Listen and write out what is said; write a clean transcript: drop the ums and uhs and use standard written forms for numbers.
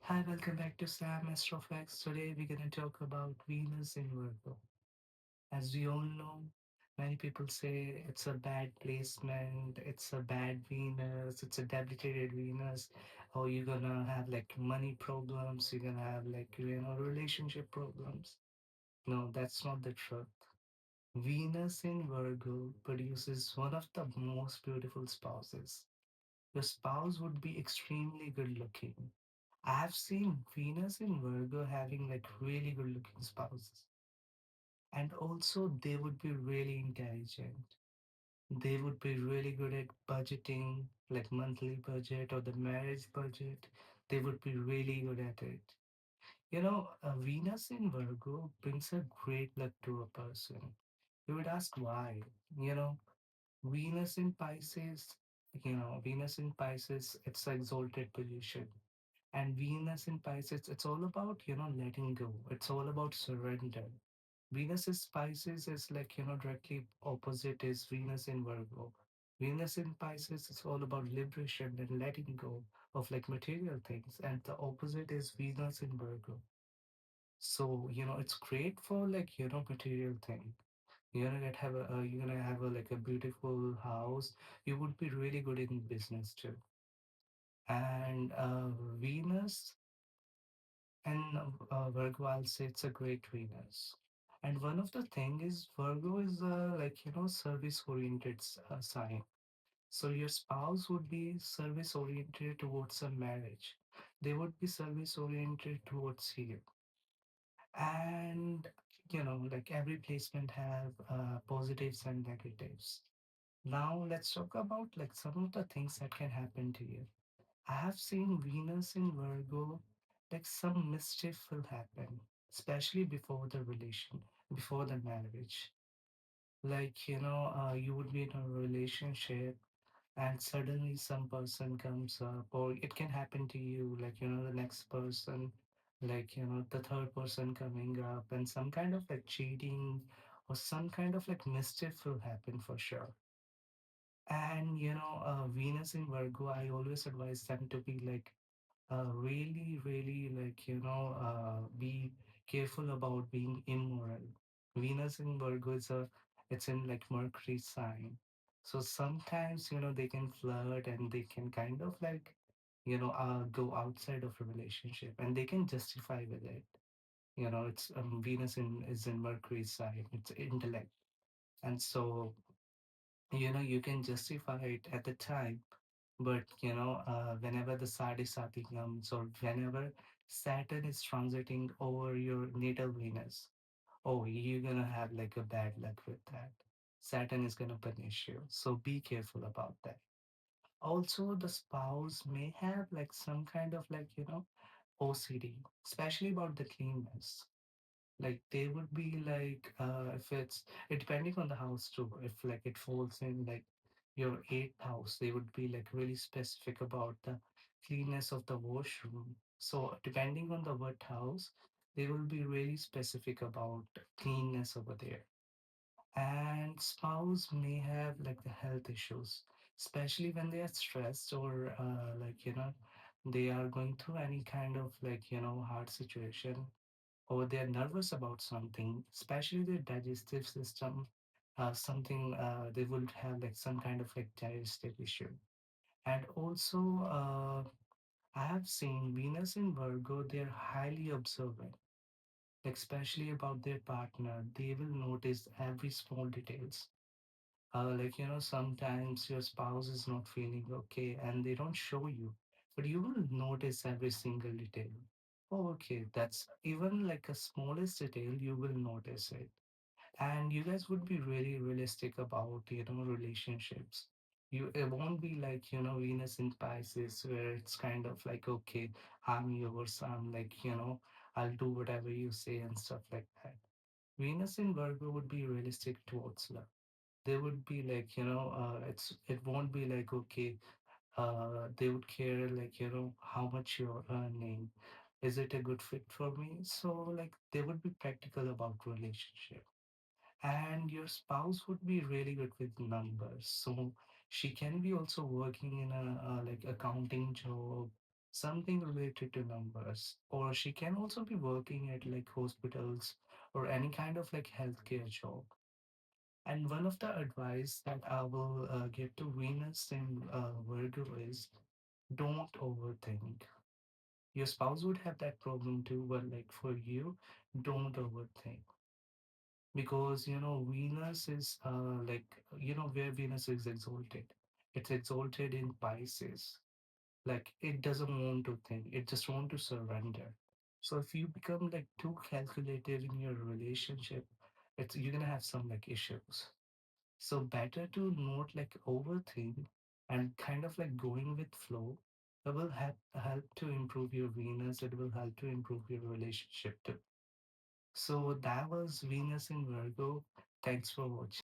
Hi, welcome back to Sam Astrofax. Today we're going to talk about Venus in Virgo. As we all know, many people say it's a bad placement, it's a bad Venus, it's a debilitated Venus, or you're gonna have like money problems, you're gonna have like, relationship problems. No, that's not the truth. Venus in Virgo produces one of the most beautiful spouses. Your spouse would be extremely good looking. I have seen Venus in Virgo having like really good looking spouses. And also, they would be really intelligent. They would be really good at budgeting, like monthly budget or the marriage budget. They would be really good at it. Venus in Virgo brings a great luck to a person. You would ask why. You know, Venus in Pisces, Venus in Pisces, it's an exalted position. And Venus in Pisces, it's all about, letting go. It's all about surrender. Venus is Pisces is like, directly opposite is Venus in Virgo. Venus in Pisces is all about liberation and letting go of like material things. And the opposite is Venus in Virgo. So, it's great for like, material thing. You're gonna have a like a beautiful house. You would be really good in business too. And Venus and Virgo, I'll say it's a great Venus. And one of the thing is Virgo is like service oriented sign. So your spouse would be service oriented towards a marriage. They would be service oriented towards you. And like every placement have positives and negatives. Now let's talk about like some of the things that can happen to you. I have seen Venus in Virgo, like some mischief will happen, especially before the relation, before the marriage. Like, you would be in a relationship and suddenly some person comes up, or it can happen to you, like, the next person, like, the third person coming up, and some kind of like cheating or some kind of like mischief will happen for sure. And, Venus in Virgo, I always advise them to be like, really, really like, be careful about being immoral. Venus in Virgo is it's in like Mercury sign. So sometimes, they can flirt and they can kind of like, go outside of a relationship and they can justify with it. It's Venus is in Mercury sign. It's intellect. And so, you can justify it at the time, but whenever the Sati comes or whenever Saturn is transiting over your natal Venus, oh, you're gonna have like a bad luck with that. Saturn is gonna punish you. So be careful about that. Also, the spouse may have like some kind of like, OCD, especially about the cleanness. Like they would be like if it depending on the house too, if like it falls in like your eighth house, they would be like really specific about the cleanness of the washroom. So depending on the what house, they will be really specific about cleanness over there. And spouse may have like the health issues, especially when they are stressed or like they are going through any kind of like hard situation, or they're nervous about something, especially their digestive system, something they would have like some kind of like digestive issue. And also, I have seen Venus in Virgo, they're highly observant, like especially about their partner. They will notice every small details. Like, sometimes your spouse is not feeling okay and they don't show you, but you will notice every single detail. Oh, okay, that's even like a smallest detail, you will notice it. And you guys would be really realistic about, relationships. It won't be like, Venus in Pisces, where it's kind of like, okay, I'm yours, I'm like, I'll do whatever you say and stuff like that. Venus in Virgo would be realistic towards love. They would be like, it won't be like, okay, they would care like, how much you're earning. Is it a good fit for me? So like they would be practical about relationship. And your spouse would be really good with numbers. So she can be also working in a like accounting job, something related to numbers, or she can also be working at like hospitals or any kind of like healthcare job. And one of the advice that I will give to Venus in Virgo is don't overthink. Your spouse would have that problem too, but like for you, don't overthink. Because Venus is where Venus is exalted. It's exalted in Pisces. Like it doesn't want to think, it just want to surrender. So if you become like too calculative in your relationship, it's you're gonna have some like issues. So better to not like overthink and kind of like going with flow. That will help to improve your Venus. It will help to improve your relationship too. So that was Venus in Virgo. Thanks for watching.